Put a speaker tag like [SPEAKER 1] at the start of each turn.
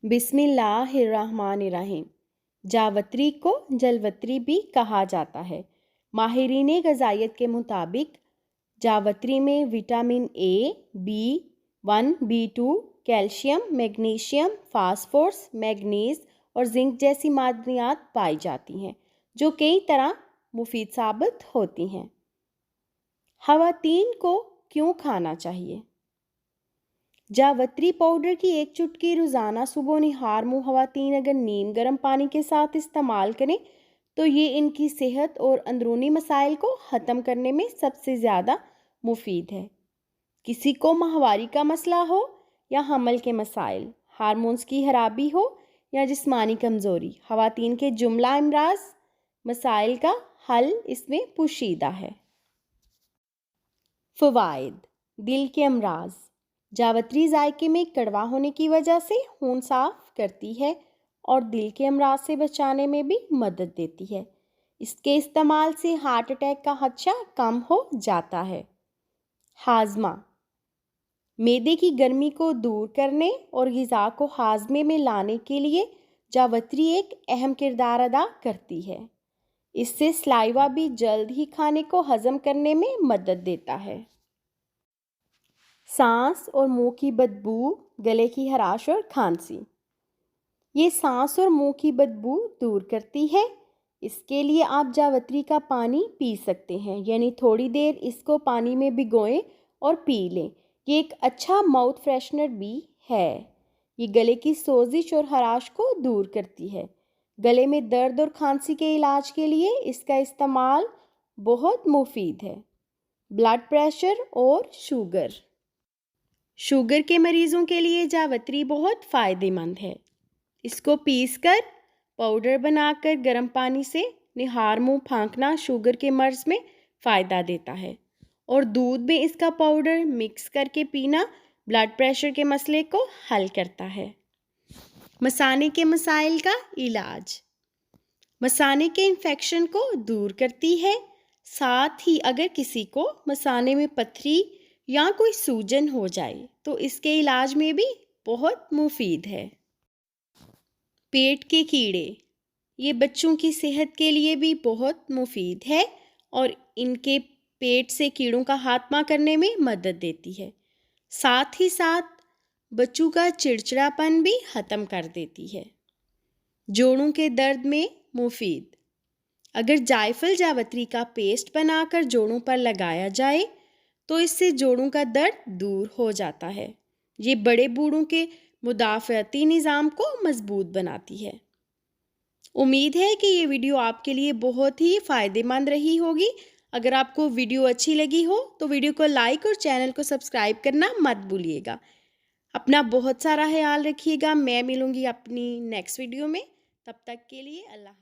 [SPEAKER 1] बिस्मिल्लाहिर्रहमानिर्रहीम। जावत्री को जलवत्री भी कहा जाता है। माहिरीन ग़िज़ाइयत के मुताबिक जावत्री में vitamin A, B1, B2, calcium, magnesium, phosphorus, manganese और जिंक जैसी मादनियात पाई जाती हैं जो कई तरह मुफीद साबित होती हैं। ख़वातीन को क्यों खाना चाहिए? जावत्री पाउडर की एक चुटकी रोज़ाना सुबह निहार मुँह ख़वातीन अगर नीम गर्म पानी के साथ इस्तेमाल करें तो ये इनकी सेहत और अंदरूनी मसाइल को ख़त्म करने में सबसे ज़्यादा मुफीद है। किसी को माहवारी का मसला हो या हमल के मसाइल, हार्मोन्स की खराबी हो या जिस्मानी कमज़ोरी, ख़वातीन के जुमला अमराज मसाइल का हल इसमें पोशीदा है। फ़वाइद: दिल के अमराज। जावत्री जायके में कड़वा होने की वजह से खून साफ करती है और दिल के अमराज से बचाने में भी मदद देती है। इसके इस्तेमाल से हार्ट अटैक का खदशा कम हो जाता है। हाजमा: मैदे की गर्मी को दूर करने और ग़िज़ा को हाजमे में लाने के लिए जावत्री एक अहम किरदार अदा करती है। इससे सलाइवा भी जल्द ही खाने को हज़म करने में मदद देता है। सांस और मुंह की बदबू, गले की खराश और खांसी। ये सांस और मुंह की बदबू दूर करती है। इसके लिए आप जावत्री का पानी पी सकते हैं, यानी थोड़ी देर इसको पानी में भिगोएं और पी लें। ये एक अच्छा माउथ फ्रेशनर भी है। ये गले की सोजिश और खराश को दूर करती है। गले में दर्द और खांसी के इलाज के लिए इसका इस्तेमाल बहुत मुफीद है। ब्लड प्रेशर और शुगर के मरीज़ों के लिए जावत्री बहुत फ़ायदेमंद है। इसको पीसकर पाउडर बनाकर गर्म पानी से निहार मुँह फांकना शुगर के मर्ज़ में फ़ायदा देता है और दूध में इसका पाउडर मिक्स करके पीना ब्लड प्रेशर के मसले को हल करता है। मसाने के मसाइल का इलाज: मसाने के इन्फेक्शन को दूर करती है। साथ ही अगर किसी को मसाने में पथरी या कोई सूजन हो जाए तो इसके इलाज में भी बहुत मुफीद है। पेट के कीड़े: ये बच्चों की सेहत के लिए भी बहुत मुफीद है और इनके पेट से कीड़ों का खात्मा करने में मदद देती है। साथ ही साथ बच्चों का चिड़चिड़ापन भी ख़त्म कर देती है। जोड़ों के दर्द में मुफीद: अगर जायफल जावत्री का पेस्ट बनाकर जोड़ों पर लगाया जाए तो इससे जोड़ों का दर्द दूर हो जाता है। ये बड़े बूढ़ों के मुदाफ़ाती निज़ाम को मजबूत बनाती है। उम्मीद है कि ये वीडियो आपके लिए बहुत ही फ़ायदेमंद रही होगी। अगर आपको वीडियो अच्छी लगी हो तो वीडियो को लाइक और चैनल को सब्सक्राइब करना मत भूलिएगा। अपना बहुत सारा ख्याल रखिएगा। मैं मिलूँगी अपनी नेक्स्ट वीडियो में। तब तक के लिए अल्लाह।